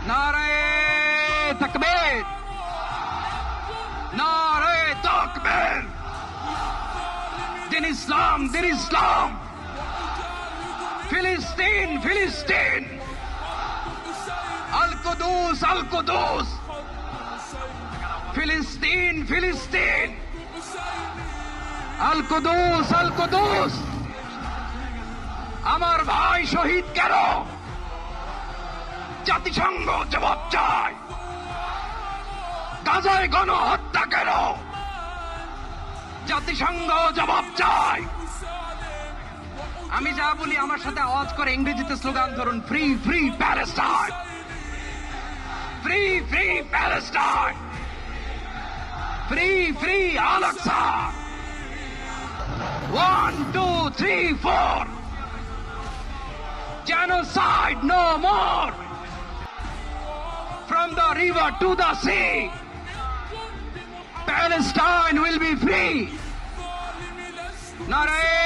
নারায়ে তাকবীর, নারায়ে তাকবীর। দিন ইসলাম, দিন ইসলাম। ফিলিস্তিন, ফিলিস্তিন। আল কুদুস, আল কুদুস। ফিলিস্তিন, ফিলিস্তিন। আল কুদুস, আল কুদুস। আমার ভাই শহীদ কেন? জাতিসংঘ জবাব চায়। গাজায় গণহত্যা কেন? জাতিসংঘ জবাব চায়। আমি যা বলি আমার সাথে আওয়াজ করে ইংরেজিতে স্লোগান ধরুন, free free Palestine, free free Palestine, free free Al Aqsa. 1 2 3 4, genocide no more. From the river to the sea, Palestine will be free. Naare